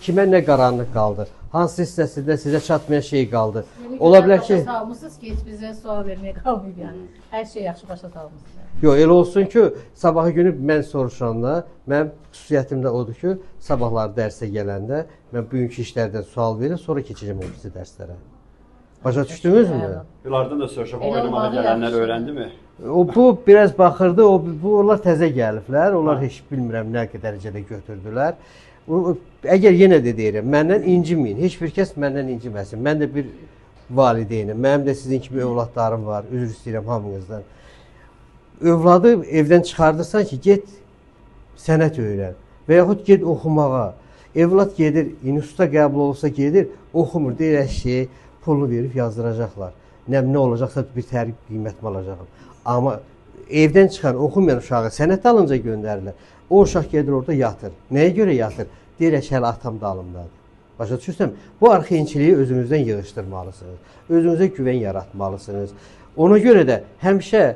Kimə nə qaranlıq qaldı? Hansı hissəsində sizə çatmayan şey qaldı? Ola bilər ki, başa salmısınız ki, heç bizə sual verməyə qalmayıb yəni. Hər şey yaxşı başa salmısınız. yox, elə olsun ki, sabahı günü mən soruşanda, mənim xüsusiyyətim də odur ki, sabahları dərsə gələndə mən bugünkü işlərdən sual verir, sonra keçəcəm o birisi dərslərə. Başa düşdünüzmü? Bunlardan da soruşaq, oynamağa gələnlər öyrəndi mi? Bu biraz baxırdı, onlar təzə gəliblər, onlar heç bilmirəm nə dərəcədə götürdülər. Əgər yenə də deyirəm, məndən inciməyin, heç bir kəs məndən inciməsin. Mən də bir valideynim, mənim də sizin kimi övladlarım var, üzr istəyirəm hamınızdan. Övladı evdən çıxardırsan ki, get sənət öyrən və yaxud get oxumağa. Evlad gedir, instituta qəbul olursa gedir, oxumur, deyir şey, pulunu verib yazdıracaqlar. Nə olacaqsa bir tərif qiymətimi alacaqım. Amma evdən çıxan, oxumayan uşağı sənət alınca göndərirlər. O uşaq gedir orada yatır. Nəyə görə yatır? Deyir, hələ atam dalımdadır. Başa düşürsən, bu arxayınçiliyi özünüzdən yığışdırmalısınız. Özünüzə güvən yaratmalısınız. Ona görə də həmişə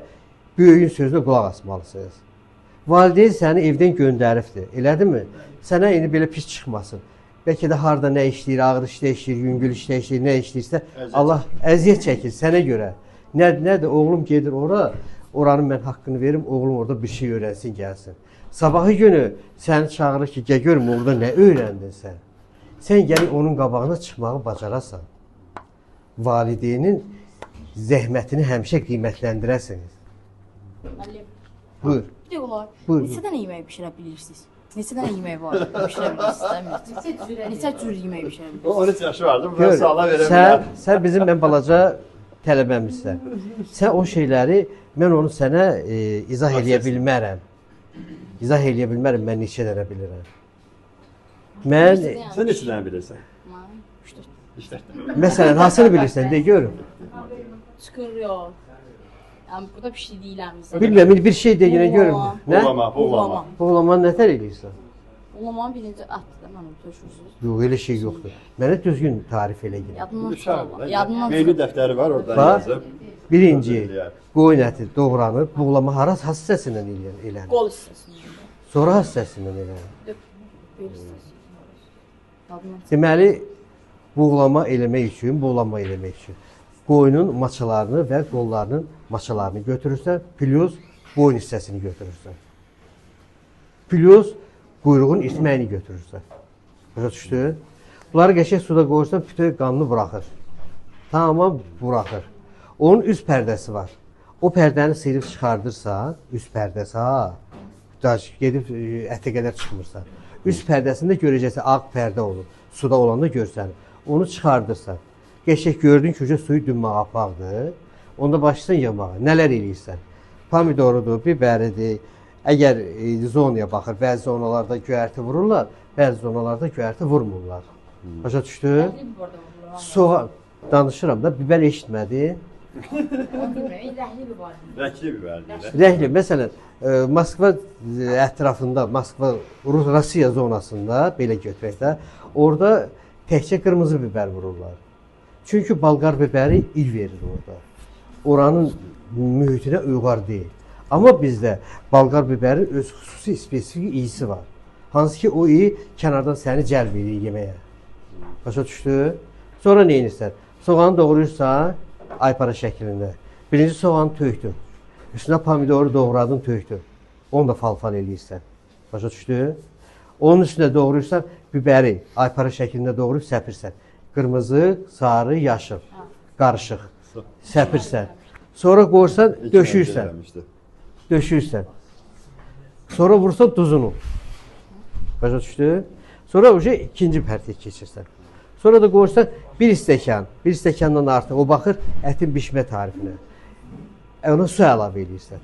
böyüyün sözünə qulaq asmalısınız. Valideyn səni evdən göndəribdir, elədirmi? Sənə indi belə pis çıxmasın. Bəlkə də harada nə işləyir, ağır işlə işləyir, yüngül işlə işləyir, nə işləyirsə, Allah əziyyət çəkir sənə görə. Nədir, oğlum gedir ora, oranın mən haqqını verim, oğlum orada bir şey öyrənsin, gəlsin. Sabahı günü səni çağırır ki, gəl görüm orada nə öyrəndin sən. Sən gəlin onun qabağına çıxmağı bacarasan. Valideynin zəhmətini həmişə qiymətləndirəsiniz. Müəllim. Buyur. Bir də olar. Buyur. Neçə dənə yemək bişirə bilirsiniz? Neçə dənə yemək var? Bişirə bilirsiniz? Neçə cür yemək bişirə bilirsiniz? 13 yaşı vardı, bu suala verə bilər. Sən bizim mən balaca tələbəmizsən. Sən o şeyləri, mən onu sənə izah eləyə bilmərəm. İzah eləyə bilmərəm, mən neçə dənə bilirəm. Mən, Sən neçə dənə bilirsən? İşte. məsələn, hasını bilirsən, de görüm. Çıxır yox. Yəni burada bişirdiklərimiz. Bilmirəm, bir şey de yenə görüm. Nə? Buğlama. Buğlamanı nətər eləyirsən? Buğlamanın birinci atdır da mənim turşusuz. Yox, elə şey yoxdur. Mənə düzgün tarif elə gəlir. Yadımdan Meyli dəftəri var, oradan Bax, yazıb. birinci, qoyun əti doğranır, buğlama hansı hissəsindən elənir? Qol hissəsində. Sonra hissəsindən elənir. Bel hissəsi. Yadımdan. Deməli, buğlama eləmək üçün, buğlama eləmək üçün qoyunun maçalarını və qollarının maçalarını götürürsən, plus boyun hissəsini götürürsən. Plus quyruğun itməyini götürürsən. Başa düşdü? Bunları qəşəng suda qoyursan, bütün qanını buraxır. Tamam, buraxır. Onun üst pərdəsi var. O pərdəni sıyırıb çıxardırsan, üst pərdəsi, gedib ətə qədər çıxmırsan. Üst pərdəsində görəcəksən, ağ pərdə olur. Suda olanda görsən, onu çıxardırsan. Qəşəng gördün ki, suyu dünməyə apaqdır. Onda başlayırsan yamağa. Nələr eləyirsən? Pomidorudur, biberidir. Əgər zonaya baxır, bəzi zonalarda göyərti vururlar, bəzi zonalarda göyərti vurmurlar. Başa düşdü? Soğan, danışıram da, biber eşitmədi. Rəkli biberdir. Rəhli, məsələn, Moskva ətrafında, Moskva, Rusiya zonasında, belə götürək də, orada təkcə qırmızı biber vururlar. Çünki Balqar biberi il verir orada. Oranın mühitinə uyğar deyil. Amma bizdə Balqar biberin öz xüsusi, spesifik iyisi var. Hansı ki, o iyi kənardan səni cəlb edir yeməyə. Başa düşdü? Sonra nə edirsən? Soğanı doğrayırsan, aypara şəklində. Birinci soğanı tökdün. Üstünə pomidoru doğradın, tökdün. Onu da fal-fal eləyirsən. Başa düşdü? Onun üstünə doğrayırsan, biberi aypara şəklində doğrayıb səpirsən. Qırmızı, sarı, yaşıl, qarışıq. Səpirsən. Sonra qoyursan, döşürsən. Döşürsən. Sonra vursan duzunu. Başa düşdü? Sonra ikinci pərtiyə keçirsən. Sonra da qoyursan bir stəkandan artıq o baxır ətin bişmə tarifinə. Ona su əlavə edirsən.